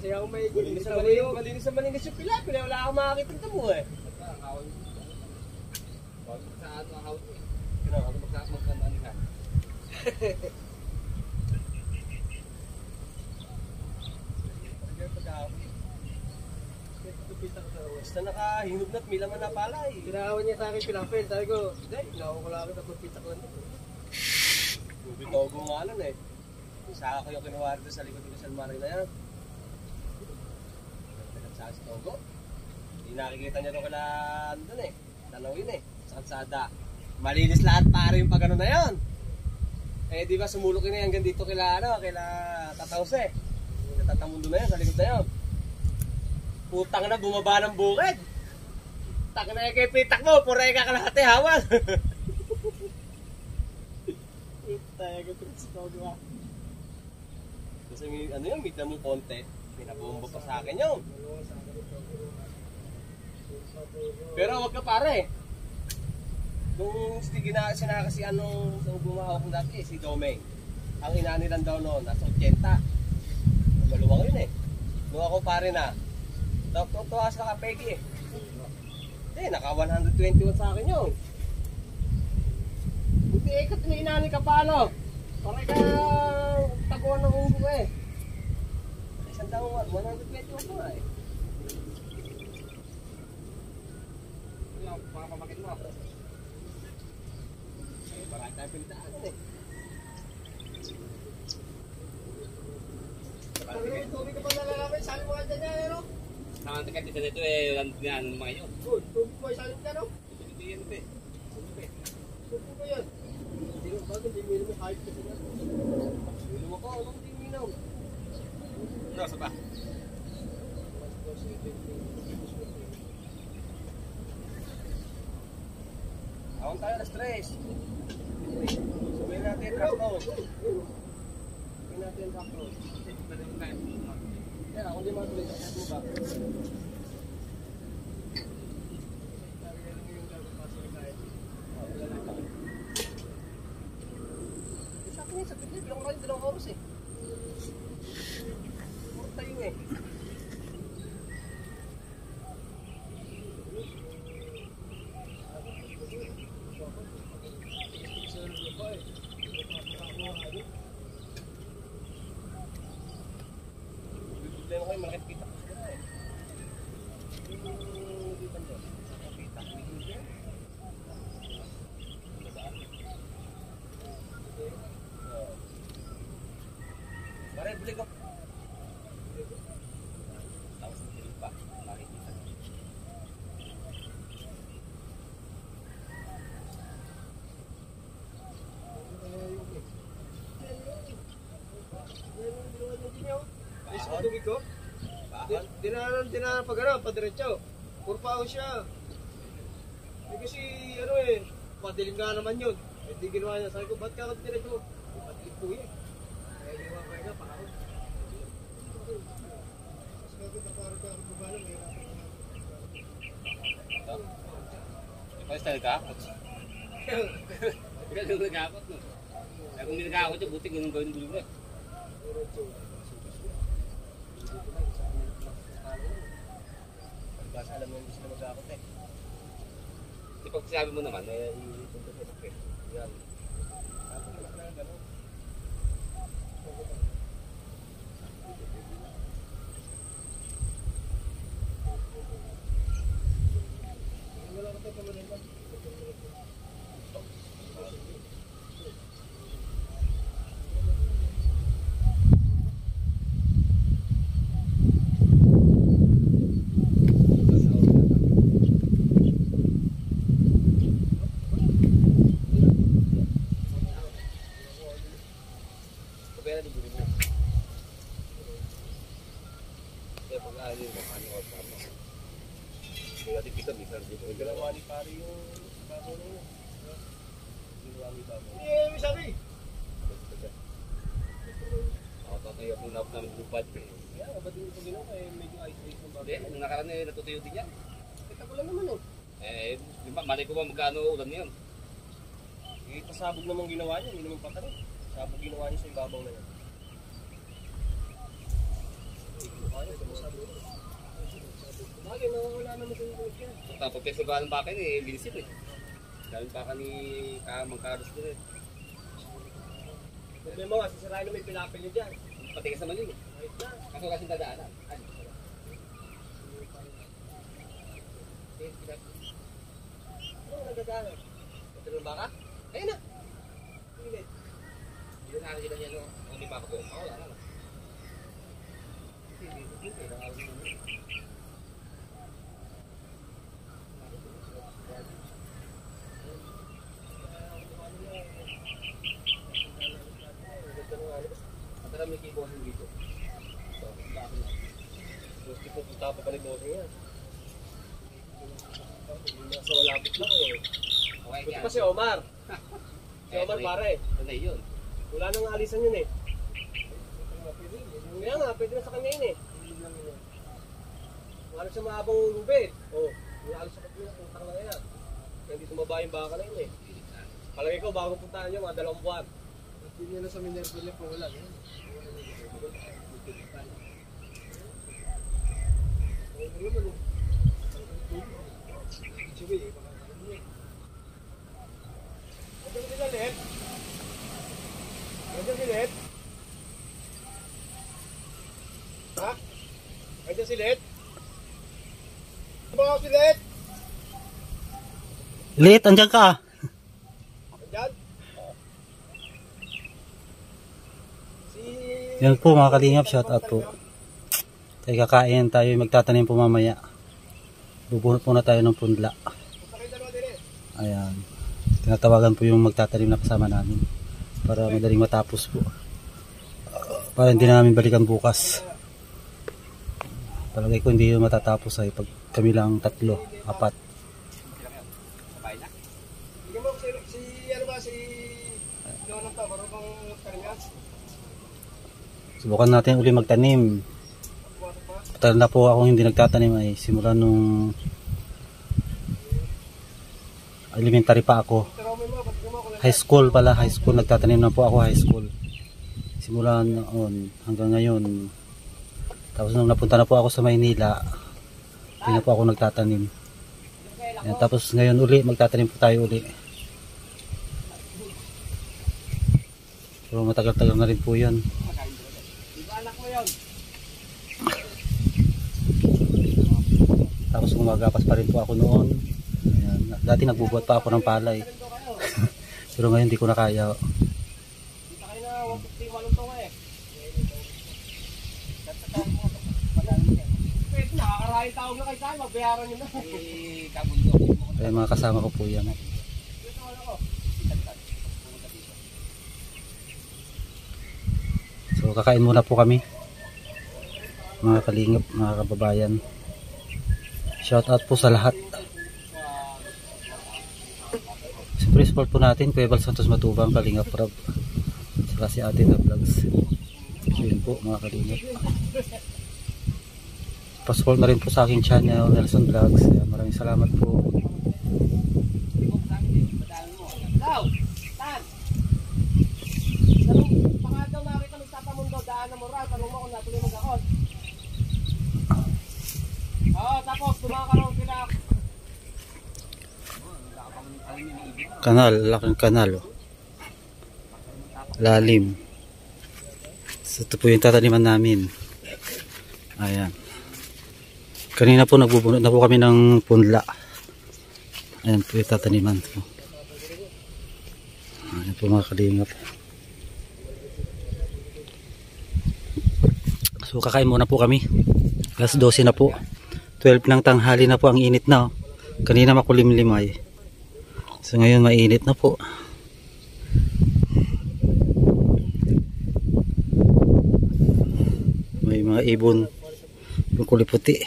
Kasi ako may Malinis na malinis yung pila. Pila wala akong makakita mo eh. Sa ano ang hawak mo? Magkandaan ka. Basta nakahinog na't may laman na pala eh. Tinahawan niya sa akin pinapel. Sabi ko, hindi, hinahawan ko lang ako tapos pitak lang dito. Bitogo nga lang eh. Saka ko yung kinuha dito sa likod ng San Mario na yan. Sa Togo. Hindi nakikita niya doon kala doon eh. Tanawin eh. Sa kalsada. Malinis lahat pare yung pagano na yan. Eh di ba sumulok yun eh hanggang dito kila ano, kila Tatause. Tatamundo na yan sa likod na yan. Putang na bumaba ng bukid. Tak na yung kay pitak mo, pura yung kakalahati hawan. Tayo ko ito sa Togo ah. Kasi ano yun, meet na mo konti. Pinabomba pa sa akin yun. Pero wag ka pare. Nung sinakasi anong gumahawak ng dati, si Domeng. Ang ina nilang daw noon, nasa 80. Maluwang yun eh. Nung ako pare na, tuwas na kapegi eh. Hindi, naka 121 sa akin yun. Buti ikot na inani ka paano. Para ka taguan ng ulo eh. Isang taon 121 pa nga eh. Yung mga pamakit mo. Eh, marami tayong pilitaan eh. Tubig ka pa nalalabay, sabi mo ka dyan yan, ano? Naman tingkat dito nito eh, yan mga yun. Tubig ko, sabi mo dyan, ano? Hindi yan ito eh. Tubig ko yan. Hindi mo ba, hindi mo naman kahit kasi yan. Minum ako, anong hindi minum? Ano, sa ba? Awang tayo na stress. Sabihin natin rock road. Sabihin natin rock road. Yan, ako di matuloy sa buka. Sa akin yun, sa pitlip, yung kayo 2 oras eh. Puro tayo eh. Bibigyan ko kayo, malaki pitak ko sila eh. Hindi ba doon? Pitak, hindi. Pare, buli ko. Tapos hindi pa, makikita. Ayos ka tubig ko? Bakit? Dinanan pag ano, padiretso. Puro pa ako siya. Eh kasi ano eh, madilim nga naman yun. Eh di ginawa niya. Sabi ko, ba't ka diretso? Madilim po yun. Kaya ginawa ko yun, pakako. Mas bago na parang ka ako gumano, may hirapan ka. Ipag-style ka? Hindi ka nagkakot no? Kaya kung hindi nagkakot yun, buti ganun gawin dulo mo eh. Basta alam mo yung gusto na mag-akot eh. Di pag sinabi mo naman, eh, ipunta sa sakit. Yan. Ako naman na gano'n. Wala ka tayo pamanin ba? Kapera di dulo mo. Kaya pag aalin mo, ano ko sa mo. Kaya di kita bisa dito. Ginawa ni pare yung bago na yun. Ginawa ni bago. Eh, may sabi. Ako tatayo kung napap namin lupad. Kaya, ba't yung ito ginawa eh, medyo ice-ice ng bago. Hindi, nung nakaraan eh, natutuyo din yan. Kita ko lang naman oh. Eh, malay ko ba magkano ulan niyon? Eh, pasabog naman ginawa niya, hindi naman patay. Sabog ginawa niya sa ibabaw na yan. Tapos peso galang pa akin eh, binisip eh. Galing pa ka ni Mang Carlos din eh. Sabi mo nga, sisirain na may pinapil niyo dyan. Patigas naman yun eh. Ayos na. Kaso kasing dadaanan. Ano nagdadaanan? Ito ng baka? Ayun na. Pilit. Hindi na nakakita niya no. Kung di pa ako. Wala na. Matara may keyboarding dito. So, bakit na? Gusto ko punta pa ni bossing yan. Nasa walapit lang eh. Okay, Buti pa si Omar. Si Omar pare. Tunay yun. Wala nang alisan yun eh. Kaya nga, pwede na sa kanya yun eh. Wala siya mahabang lubid. Oo. Wala alis sa kapila kung tanga na yan. Kaya hindi tumaba yung baka na yun eh. Palagay ko, bago puntahan nyo, mga 2 buwan. Hindi nyo na sa Minerva niya po wala. Nandiyan si Lilet? Nandiyan si Lilet? Ha? Nandiyan si Lilet? Mga pilit! Lit, andyan ka. Nandiyan? Yan po mga kalingap, shout out po. Tayo kakain, tayo magtatanim po mamaya. Bubunot muna tayo ng punla. Ayan. Tinatawagan po yung magtatanim na kasama namin. Para madaling matapos po. Para hindi na namin balikan bukas. Palagay ko hindi yun matatapos ay pag kami lang 3, 4. Hindi mo si ano ba si Donald pa marunong magtanim. Subukan natin uli magtanim. Tagal na po akong hindi nagtatanim ay simula nung elementary pa ako. High school pala, high school nagtatanim na po ako, high school. Simula noon hanggang ngayon. Tapos nung napunta na po ako sa Maynila, hindi na po ako nagtatanim. Ayan, tapos ngayon uli, magtatanim po tayo uli. Pero matagal-tagal na rin po yan. Tapos gumagapas pa rin po ako noon. Ayan. Dati nagbubuhat pa ako ng palay. Pero ngayon hindi ko na kaya. Kita kayo na 150 malutong eh. Pwede, nakakarahin tao na kayo tayo, magbayaran nyo na. Eh, kabundok. Kaya mga kasama ko po yan. So kakain muna po kami. Mga kalingap, mga kababayan. Shout out po sa lahat. Siyempre support po natin Kuya Val Santos Matubang, Kalingap Rob, saka si Ate na Vlogs. So yun po mga kalingap. Pa-support na rin po sa aking channel Nelson Vlogs. Maraming salamat po. Daw, Tan. Pangatang nakita magtapamundo, daan na moral, tanong mo kung natuloy mag-akot. Oo, tapos kumakaroon sila. Kanal, laking kanal. Oh. Lalim. So ito po yung tataniman namin. Ayan. Kanina po nagbubunot na po kami ng punla. Ayan po yung tataniman po. Ayan po mga kalingap. So kakain muna po kami. Alas 12 na po. 12 ng tanghali na po, ang init na. Oh. Kanina makulimlimay. So ngayon mainit na po. May mga ibon yung kulay puti.